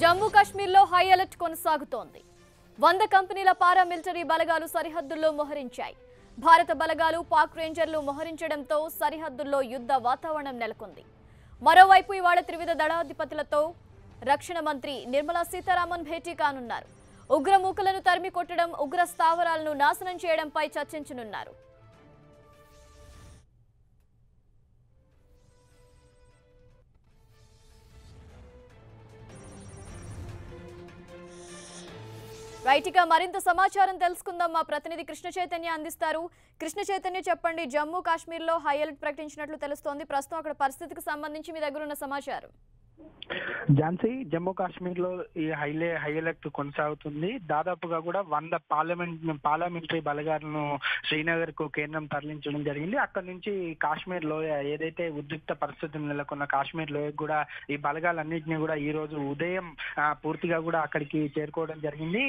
జమ్మూ కాశ్మీర్లో high alert కొనసాగుతోంది. 100 కంపెనీల పారామిలిటరీ బలగాలు సరిహద్దుల్లో మోహరించాయి. భారత బలగాలు పాక్ రేంజర్లు మోహరించడంతో సరిహద్దుల్లో యుద్ధ వాతావరణం నెలకొంది. మరోవైపు ఇవాళ త్రివిధ దళాధిపతులతో రక్షణ మంత్రి నిర్మలా సీతారామన్ భేటీ కానున్నారు. ఉగ్రమూకలను తరిమి కొట్టడం, ఉగ్ర స్థావరాలను నాశనం చేయడంపై చర్చించనున్నారు. రైట్గా మరింత సమాచారం తెలుసుకుందాం. మా ప్రతినిధి కృష్ణ చైతన్య అందిస్తారు. కృష్ణ చైతన్య, చెప్పండి. జమ్మూ కాశ్మీర్లో హై అలర్ట్ ప్రకటించినట్లు తెలుస్తోంది. ప్రస్తుతం అక్కడ పరిస్థితికి సంబంధించి మీ దగ్గర ఉన్న సమాచారం. ఝాన్సీ, జమ్మూ కాశ్మీర్ లో ఈ హై అలర్ట్ కొనసాగుతుంది. దాదాపుగా కూడా 100 పార్లమెంటరీ బలగాలను శ్రీనగర్ కు కేంద్రం తరలించడం జరిగింది. అక్కడ నుంచి కాశ్మీర్ లోయ, ఏదైతే ఉద్రిక్త పరిస్థితులు నెలకొన్న కాశ్మీర్ లోయకు కూడా ఈ బలగాలన్నింటినీ కూడా ఈ రోజు ఉదయం పూర్తిగా కూడా అక్కడికి చేరుకోవడం జరిగింది.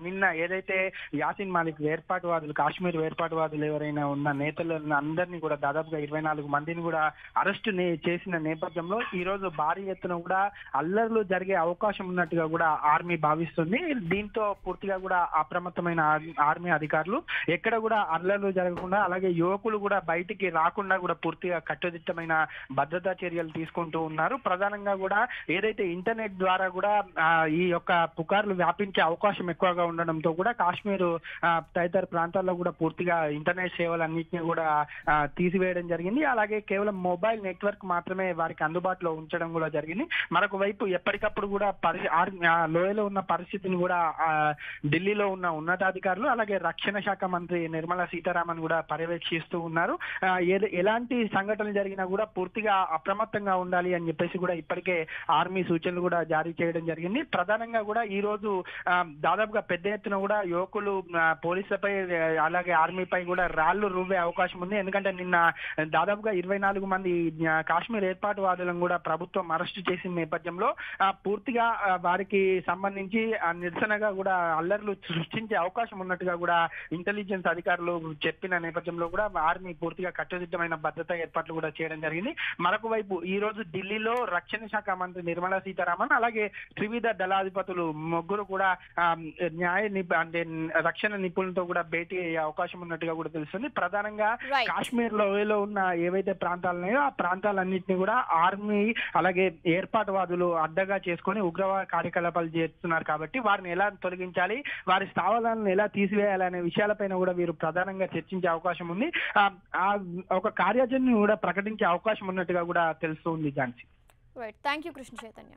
నిన్న ఏదైతే యాసిన్ మాలిక్ వేర్పాటువాదులు, కాశ్మీర్ వేర్పాటువాదులు ఎవరైనా ఉన్న నేతలను అందరినీ కూడా దాదాపుగా 24 మందిని కూడా అరెస్టు చేసిన నేపథ్యంలో ఈ రోజు భారీ ఎత్తున కూడా అల్లర్లు జరిగే అవకాశం ఉన్నట్టుగా కూడా ఆర్మీ భావిస్తుంది. దీంతో పూర్తిగా కూడా అప్రమత్తమైన ఆర్మీ అధికారులు ఎక్కడ కూడా అల్లర్లు జరగకుండా, అలాగే యువకులు కూడా బయటికి రాకుండా కూడా పూర్తిగా కట్టుదిట్టమైన భద్రతా చర్యలు తీసుకుంటూ ఉన్నారు. ప్రధానంగా కూడా ఏదైతే ఇంటర్నెట్ ద్వారా కూడా ఈ యొక్క పుకార్లు వ్యాపించే అవకాశం ఎక్కువగా ఉండడంతో కూడా కాశ్మీర్ తదితర ప్రాంతాల్లో కూడా పూర్తిగా ఇంటర్నెట్ సేవలన్నింటినీ కూడా తీసివేయడం జరిగింది. అలాగే కేవలం మొబైల్ నెట్వర్క్ మాత్రమే వారికి అందుబాటులో ఉంచడం కూడా జరిగింది. మరొక వైపు ఎప్పటికప్పుడు కూడా లోయలో ఉన్న పరిస్థితిని కూడా ఢిల్లీలో ఉన్న ఉన్నతాధికారులు, అలాగే రక్షణ శాఖ మంత్రి నిర్మలా సీతారామన్ కూడా పర్యవేక్షిస్తూ ఉన్నారు. ఎలాంటి సంఘటనలు జరిగినా కూడా పూర్తిగా అప్రమత్తంగా ఉండాలి అని చెప్పేసి కూడా ఇప్పటికే ఆర్మీ సూచనలు కూడా జారీ చేయడం జరిగింది. ప్రధానంగా కూడా ఈ రోజు దాదాపుగా పెద్ద ఎత్తున కూడా యువకులు పోలీసులపై, అలాగే ఆర్మీపై కూడా రాళ్లు రువ్వే అవకాశం ఉంది. ఎందుకంటే నిన్న దాదాపుగా 24 మంది కాశ్మీర్ ఏర్పాటువాదులను కూడా ప్రభుత్వం అరెస్టు చేసిన నేపథ్యంలో పూర్తిగా వారికి సంబంధించి నిరసనగా కూడా అల్లర్లు సృష్టించే అవకాశం ఉన్నట్టుగా కూడా ఇంటెలిజెన్స్ అధికారులు చెప్పిన నేపథ్యంలో కూడా ఆర్మీ పూర్తిగా కట్టుదిట్టమైన భద్రతా ఏర్పాట్లు కూడా చేయడం జరిగింది. మరొక వైపు ఈ రోజు ఢిల్లీలో రక్షణ శాఖ మంత్రి నిర్మలా సీతారామన్, అలాగే త్రివిధ దళాధిపతులు ముగ్గురు కూడా రక్షణ నిపుణులతో కూడా భేటీ అయ్యే అవకాశం ఉన్నట్టుగా కూడా తెలుస్తుంది. ప్రధానంగా కాశ్మీర్ లోయలో ఉన్న ఏవైతే ప్రాంతాలు ఉన్నాయో ఆ ప్రాంతాలన్నింటినీ కూడా ఆర్మీ, అలాగే ఏర్పాటువాదులు అడ్డగా చేసుకొని ఉగ్రవాద కార్యకలాపాలు చేస్తున్నారు. కాబట్టి వారిని ఎలా తొలగించాలి, వారి స్థావరాలను ఎలా తీసివేయాలనే విషయాలపైన కూడా వీరు ప్రధానంగా చర్చించే అవకాశం ఉంది. ఒక కార్యాచరణను కూడా ప్రకటించే అవకాశం ఉన్నట్టుగా కూడా తెలుస్తుంది. Jhansi, thank you Krishna Chaitanya.